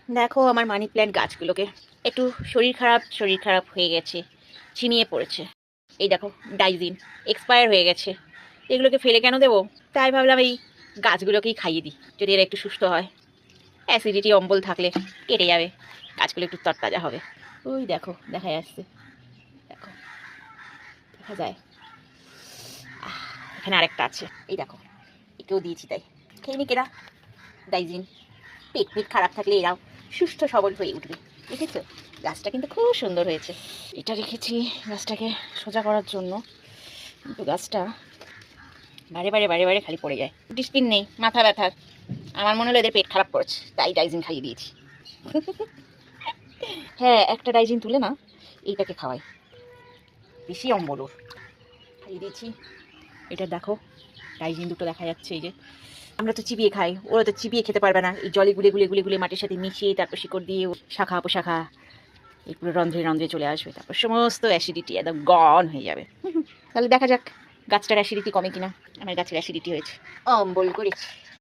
দেখো আমার money plant গাছগুলোকে, একটু শরীর খারাপ হয়ে গেছে, ঝিমিয়ে পড়েছে। এই দেখো ডাইজিন এক্সপায়ার হয়ে গেছে, এগুলোকে ফেলে কেন দেবো? তাই ভাবলাম এই গাছগুলোকেই খাইয়ে দিই, যদি এরা একটু সুস্থ হয়। অ্যাসিডিটি অম্বল থাকলে কেটে যাবে, গাছগুলো একটু তরতাজা হবে। ওই দেখো দেখা যাচ্ছে, দেখো দেখা যায়। এখানে আরেকটা আছে, এই দেখো একেও দিয়েছি, তাই খেয়ে নি কেরা ডাইজিন। পেট খারাপ থাকলে এরাও সুস্থ সবল হয়ে উঠবে। দেখেছো গাছটা কিন্তু খুব সুন্দর হয়েছে। এটা রেখেছি গাছটাকে সোজা করার জন্য, কিন্তু গাছটা বারে বারে খালি পড়ে যায়। ডিসপিন নেই, মাথা ব্যথার। আমার মনে হলো এদের পেট খারাপ করেছে, তাই ডাইজিন খাইয়ে দিয়েছি। হ্যাঁ, একটা ডাইজিন তুলে না এইটাকে খাওয়াই, বেশি অম্বল ওর, খাইয়ে দিয়েছি। এটা দেখো ডাইজিন দুটো দেখা যাচ্ছে, এই যে। আমরা তো চিবিয়ে খাই, ওরা তো চিবিয়ে খেতে পারবে না। এই জলে গুলে মাটির সাথে মিশিয়ে তারপর শিকড় দিয়ে শাখা পোশাখা এগুলো রন্ধ্রে চলে আসবে, তারপর সমস্ত অ্যাসিডিটি একদম গন হয়ে যাবে। তাহলে দেখা যাক গাছটার অ্যাসিডিটি কমে কিনা। আমার গাছের অ্যাসিডিটি হয়েছে, অম্বল করেছি।